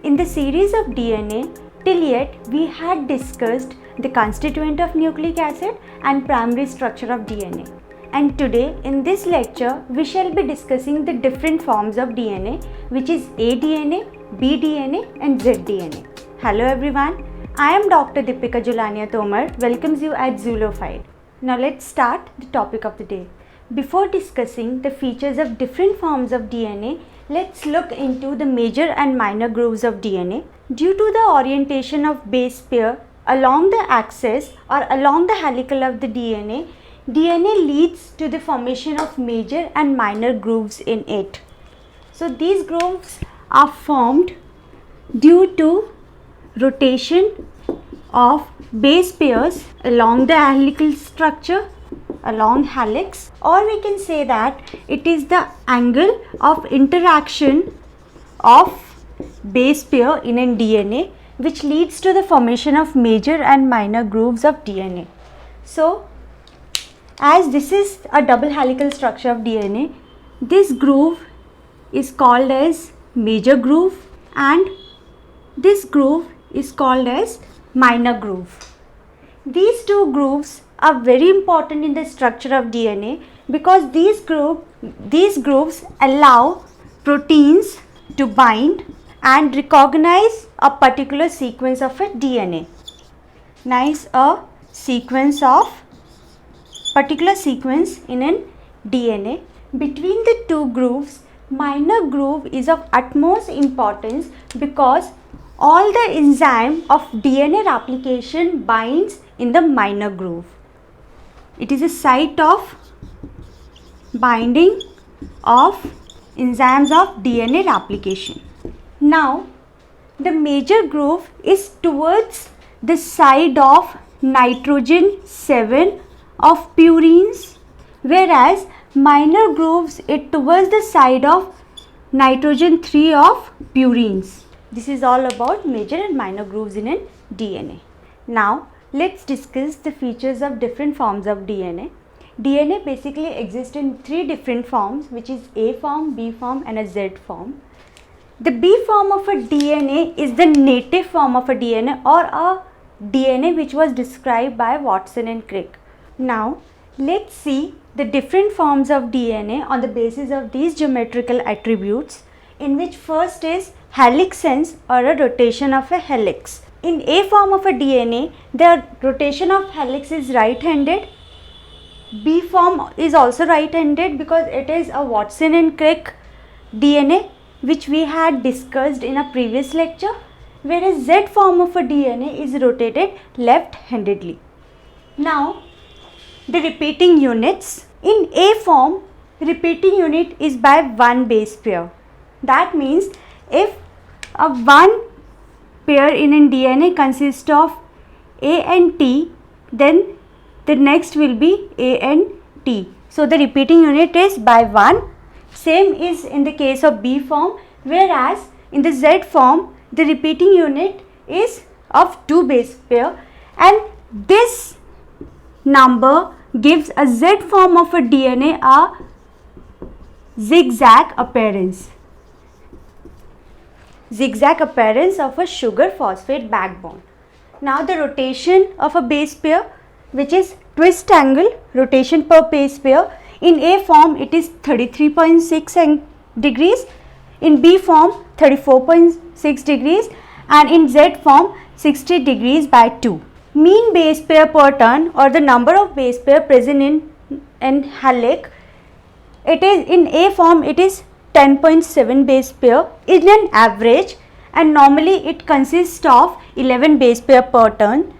In the series of DNA, till yet we had discussed the constituent of nucleic acid and primary structure of DNA. And today in this lecture we shall be discussing the different forms of DNA, which is aDNA, bDNA and zDNA. Hello everyone, I am Dr. Deepika Julania Tomar, welcomes you at Zoolophile. Now let's start the topic of the day. Before discussing the features of different forms of DNA, let's look into the major and minor grooves of DNA. Due to the orientation of base pair along the axis or along the helical of the DNA, DNA leads to the formation of major and minor grooves in it. So these grooves are formed due to rotation of base pairs along the helical structure, along helix, or we can say that it is the angle of interaction of base pair in a DNA which leads to the formation of major and minor grooves of DNA. So as this is a double helical structure of DNA, this groove is called as major groove and this groove is called as minor groove. These two grooves are very important in the structure of DNA because these grooves allow proteins to bind and recognize a particular sequence of a DNA. Nice, a sequence of particular sequence in a DNA. Between the two grooves, minor groove is of utmost importance because all the enzyme of DNA replication binds in the minor groove. It is a site of binding of enzymes of DNA replication. Now, the major groove is towards the side of nitrogen 7 of purines, whereas minor grooves is towards the side of nitrogen 3 of purines. This is all about major and minor grooves in a DNA. Now, let's discuss the features of different forms of DNA. DNA basically exists in three different forms, which is A form, B form and a Z form. The B form of a DNA is the native form of a DNA or a DNA which was described by Watson and Crick. Now, let's see the different forms of DNA on the basis of these geometrical attributes, in which first is helix sense or a rotation of a helix. In A form of a DNA, the rotation of helix is right-handed. B form is also right-handed because it is a Watson and Crick DNA which we had discussed in a previous lecture, whereas Z form of a DNA is rotated left-handedly. Now, the repeating units. In A form, repeating unit is by one base pair. That means if a one pair in a DNA consists of A and T, then the next will be A and T. So the repeating unit is by 1. Same is in the case of B form, whereas in the Z form the repeating unit is of 2 base pair, and this number gives a Z form of a DNA a zigzag appearance. Zigzag appearance of a sugar phosphate backbone. Now the rotation of a base pair, which is twist angle rotation per base pair, in A form it is 33.6 degrees, in B form 34.6 degrees and in Z form 60 degrees by 2. Mean base pair per turn or the number of base pair present in helix, it is in A form it is 10.7 base pair in an average, and normally it consists of 11 base pair per turn.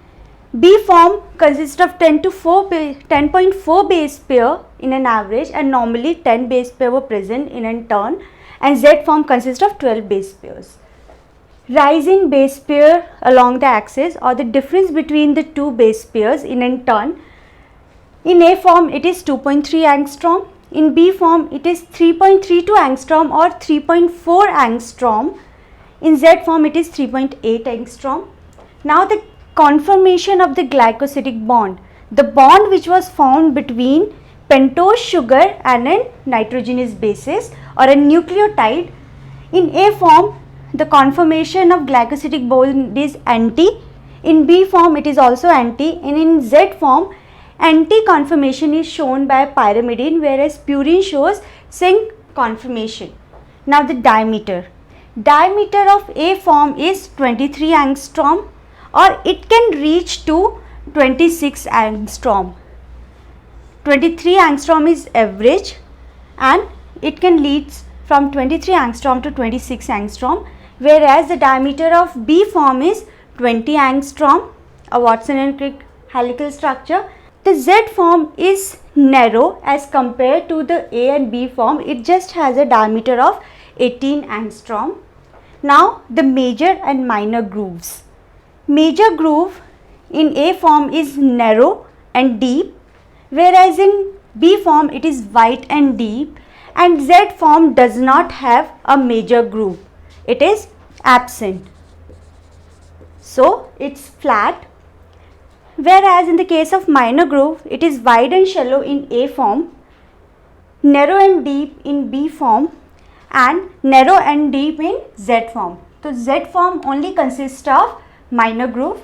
B form consists of 10.4 base pair in an average, and normally 10 base pair were present in a turn, and Z form consists of 12 base pairs. Rising base pair along the axis or the difference between the two base pairs in a turn. In A form it is 2.3 angstrom. In B form it is 3.32 angstrom or 3.4 angstrom. In Z form it is 3.8 angstrom. Now the conformation of the glycosidic bond. The bond which was formed between pentose sugar and a nitrogenous basis or a nucleotide. In A form the conformation of glycosidic bond is anti. In B form it is also anti, and in Z form anti conformation is shown by pyrimidine, whereas purine shows zinc conformation. Now the diameter. Diameter of A form is 23 angstrom, or it can reach to 26 angstrom. 23 angstrom is average, and it can lead from 23 angstrom to 26 angstrom, whereas the diameter of B form is 20 angstrom, a Watson and Crick helical structure. The Z form is narrow as compared to the A and B form. It just has a diameter of 18 angstrom. Now the major and minor grooves. Major groove in A form is narrow and deep, whereas in B form it is wide and deep, and Z form does not have a major groove. It is absent. So it's flat, whereas in the case of minor groove it is wide and shallow in A form, narrow and deep in B form, and narrow and deep in Z form. So Z form only consists of minor groove.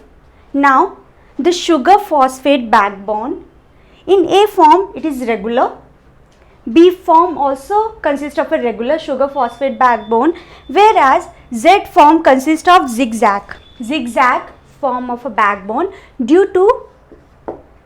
Now the sugar phosphate backbone. In A form it is regular. B form also consists of a regular sugar phosphate backbone, whereas Z form consists of zigzag form of a backbone. Due to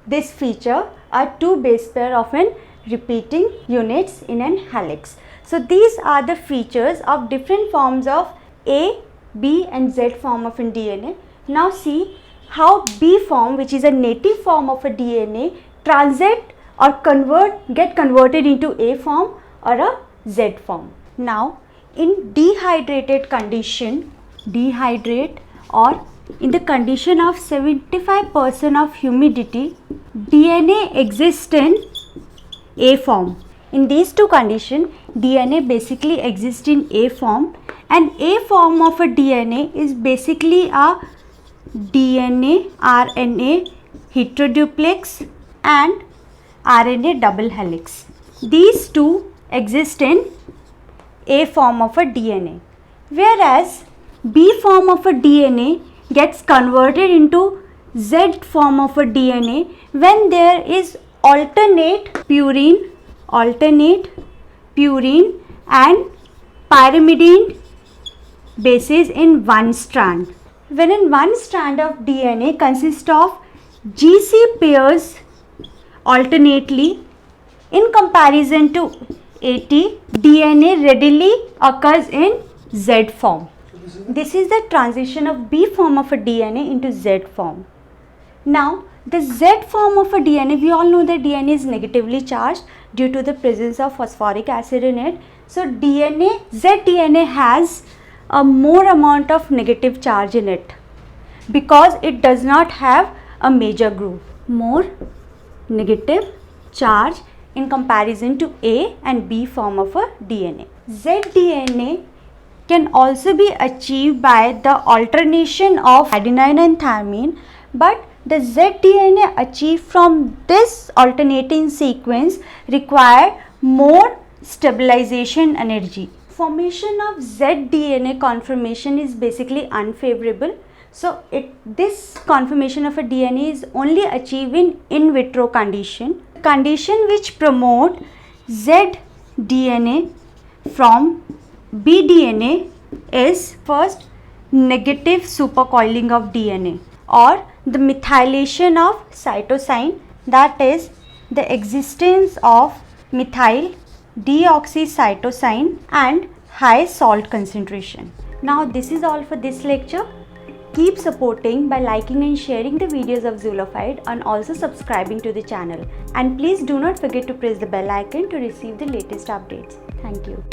this feature, are two base pair of an repeating units in an helix. So these are the features of different forms of A, B and Z form of a DNA. Now see how B form, which is a native form of a DNA, transit or get converted into A form or a Z form. Now in dehydrated condition, or in the condition of 75% of humidity, DNA exists in A form. In these two conditions, DNA basically exists in A form, and A form of a DNA is basically a DNA, RNA heteroduplex and RNA double helix. These two exist in A form of a DNA, whereas B form of a DNA gets converted into Z form of a DNA when there is alternate purine and pyrimidine bases in one strand. When in one strand of DNA consists of GC pairs alternately, in comparison to AT, DNA readily occurs in Z form. This is the transition of B form of a DNA into Z form. Now the Z form of a DNA, we all know that DNA is negatively charged due to the presence of phosphoric acid in it. So ZDNA has a more amount of negative charge in it because it does not have a major groove. More negative charge in comparison to A and B form of a DNA. ZDNA can also be achieved by the alternation of adenine and thymine, but the ZDNA achieved from this alternating sequence require more stabilization energy. Formation of ZDNA conformation is basically unfavorable. So this conformation of a DNA is only achieved in vitro condition. Condition which promote ZDNA from bDNA is first negative supercoiling of DNA or the methylation of cytosine, that is the existence of methyl deoxycytosine and high salt concentration. Now this is all for this lecture. Keep supporting by liking and sharing the videos of Zulafide and also subscribing to the channel. And please do not forget to press the bell icon to receive the latest updates. Thank you.